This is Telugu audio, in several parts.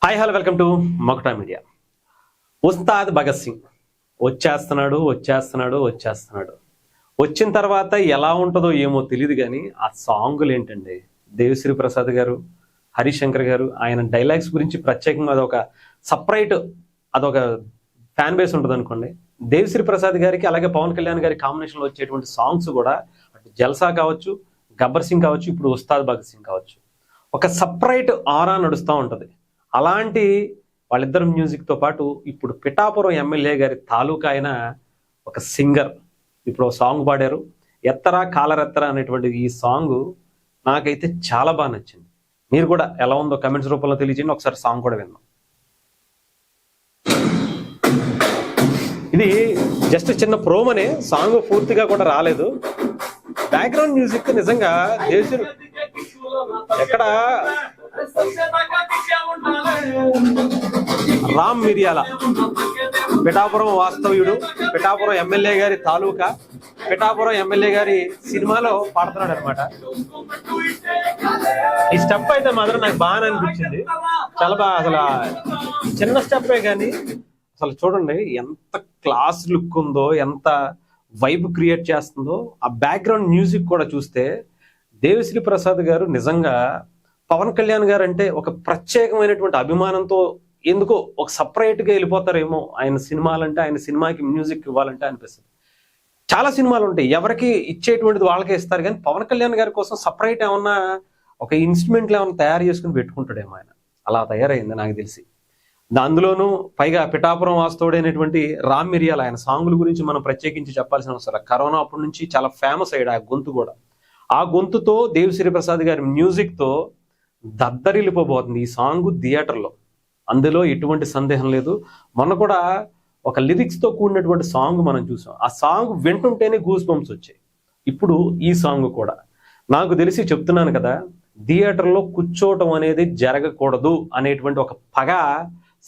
Hi hello welcome to Makuta media. Ustaad Bhagat Singh వచ్చేస్తున్నాడు. వచ్చిన తర్వాత ఎలా ఉంటుందో ఏమో తెలియదు, కానీ ఆ సాంగులు ఏంటండి. దేవిశ్రీ ప్రసాద్ గారు, హరిశంకర్ గారు, ఆయన డైలాగ్స్ గురించి ప్రత్యేకంగా అదొక ఫ్యాన్ బేస్ ఉంటుంది అనుకోండి. దేవిశ్రీ ప్రసాద్ గారికి అలాగే పవన్ కళ్యాణ్ గారి కాంబినేషన్లో వచ్చేటువంటి సాంగ్స్ కూడా అటు జల్సా కావచ్చు, గబ్బర్ సింగ్ కావచ్చు, ఇప్పుడు ఉస్తాద్ భగత్ సింగ్ కావచ్చు, ఒక సపరేట్ ఆరా నడుస్తూ ఉంటుంది. అలాంటి వాళ్ళిద్దరు మ్యూజిక్తో పాటు ఇప్పుడు పిఠాపురం ఎమ్మెల్యే గారి తాలూకా అయిన ఒక సింగర్ ఇప్పుడు ఒక సాంగ్ పాడారు, ఎత్తరా కాలరెత్తరా అనేటువంటి ఈ సాంగ్ నాకైతే చాలా బాగా నచ్చింది. మీరు కూడా ఎలా ఉందో కమెంట్స్ రూపంలో తెలియజేయండి. ఒకసారి సాంగ్ కూడా విన్నాం. ఇది జస్ట్ చిన్న ప్రోమోనే, సాంగ్ పూర్తిగా కూడా రాలేదు. బ్యాక్గ్రౌండ్ మ్యూజిక్ నిజంగా దేశం ఎక్కడ రామ్ మిరియాల పిఠాపురం వాస్తవ్యుడు, పిఠాపురం ఎమ్మెల్యే గారి తాలూకా, పిఠాపురం ఎమ్మెల్యే గారి సినిమాలో పాడుతున్నాడు అనమాట. ఈ స్టెప్ అయితే మాత్రం నాకు బాగా అనిపించింది, చాలా బాగా. అసలు చిన్న స్టెప్పే కానీ అసలు చూడండి ఎంత క్లాస్ లుక్ ఉందో, ఎంత వైబ్ క్రియేట్ చేస్తుందో. ఆ బ్యాక్గ్రౌండ్ మ్యూజిక్ కూడా చూస్తే దేవిశ్రీ ప్రసాద్ గారు నిజంగా పవన్ కళ్యాణ్ గారు అంటే ఒక ప్రత్యేకమైనటువంటి అభిమానంతో ఎందుకో ఒక సపరేట్గా వెళ్ళిపోతారేమో. ఆయన సినిమాలంటే, ఆయన సినిమాకి మ్యూజిక్ ఇవ్వాలంటే అనిపిస్తుంది. చాలా సినిమాలు ఉంటాయి, ఎవరికి ఇచ్చేటువంటిది వాళ్ళకే ఇస్తారు, కానీ పవన్ కళ్యాణ్ గారి కోసం సపరేట్ ఏమన్నా ఒక ఇన్స్ట్రుమెంట్లు ఏమన్నా తయారు చేసుకుని పెట్టుకుంటాడేమో ఆయన. అలా తయారైంది నాకు తెలిసి. అందులోనూ పైగా పిఠాపురం వాస్తవుడైనటువంటి రామ్ మిరియాల ఆయన సాంగుల గురించి మనం ప్రత్యేకించి చెప్పాల్సిన అవసరం. కరోనా అప్పటి నుంచి చాలా ఫేమస్ అయ్యాడు ఆ గొంతు కూడా. ఆ గొంతుతో దేవిశ్రీ ప్రసాద్ గారి మ్యూజిక్తో దద్దరిల్లిపోబోతుంది ఈ సాంగ్ థియేటర్లో, అందులో ఎటువంటి సందేహం లేదు. మొన్న కూడా ఒక లిరిక్స్తో కూడినటువంటి సాంగ్ మనం చూసాం. ఆ సాంగ్ వింటుంటేనే గూస్ బంప్స్ వచ్చాయి. ఇప్పుడు ఈ సాంగ్ కూడా నాకు తెలిసి చెప్తున్నాను కదా, థియేటర్లో కూర్చోవటం అనేది జరగకూడదు అనేటువంటి ఒక పగ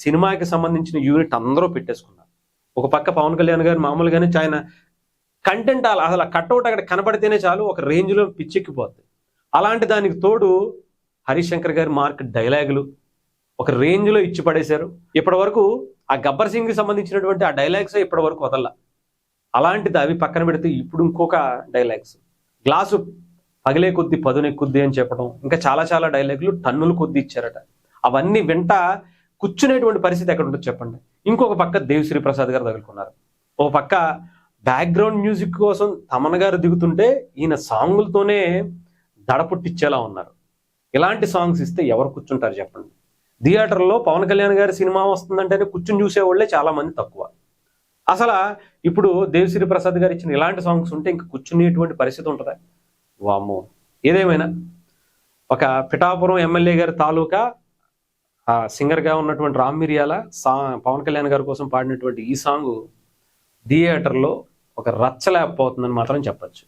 సినిమాకి సంబంధించిన యూనిట్ అందరూ పెట్టేసుకున్నారు. ఒక పక్క పవన్ కళ్యాణ్ గారు మామూలుగానే ఆయన కంటెంట్ అసలు కట్అవుట్ అక్కడ కనబడితేనే చాలు ఒక రేంజ్లో పిచ్చెక్కిపోద్ది. అలాంటి దానికి తోడు హరిశంకర్ గారి మార్క్ డైలాగులు ఒక రేంజ్లో ఇచ్చి పడేశారు. ఇప్పటి వరకు ఆ గబ్బర్ సింగ్కి సంబంధించినటువంటి ఆ డైలాగ్స్ ఇప్పటి వరకు వదల్లా. అలాంటిది అవి పక్కన పెడితే ఇప్పుడు ఇంకొక డైలాగ్స్, గ్లాసు పగిలే కొద్ది పదునెక్కుద్ది అని చెప్పడం, ఇంకా చాలా చాలా డైలాగులు టన్నులు కొద్ది ఇచ్చారట. అవన్నీ వెంట కూర్చునేటువంటి పరిస్థితి ఎక్కడ ఉంటుంది చెప్పండి. ఇంకొక పక్క దేవిశ్రీ ప్రసాద్ గారు తగులుకున్నారు. ఓ పక్క బ్యాక్గ్రౌండ్ మ్యూజిక్ కోసం తమన్ గారు దిగుతుంటే ఈయన సాంగులతోనే దడపుట్టిచ్చేలా ఉన్నారు. ఇలాంటి సాంగ్స్ ఇస్తే ఎవరు కూర్చుంటారు చెప్పండి. థియేటర్లో పవన్ కళ్యాణ్ గారి సినిమా వస్తుందంటేనే కూర్చుని చూసేవాళ్ళే చాలా మంది తక్కువ. అసలు ఇప్పుడు దేవిశ్రీ ప్రసాద్ గారు ఇచ్చిన ఇలాంటి సాంగ్స్ ఉంటే ఇంక కూర్చునేటువంటి పరిస్థితి ఉంటుందా? వామ్మో. ఏదేమైనా ఒక పిఠాపురం ఎమ్మెల్యే గారి తాలూకా సింగర్గా ఉన్నటువంటి రామ్ మిరియాల పవన్ కళ్యాణ్ గారి కోసం పాడినటువంటి ఈ సాంగ్ థియేటర్లో ఒక రచ్చలేకపోతుందని మాత్రం చెప్పచ్చు.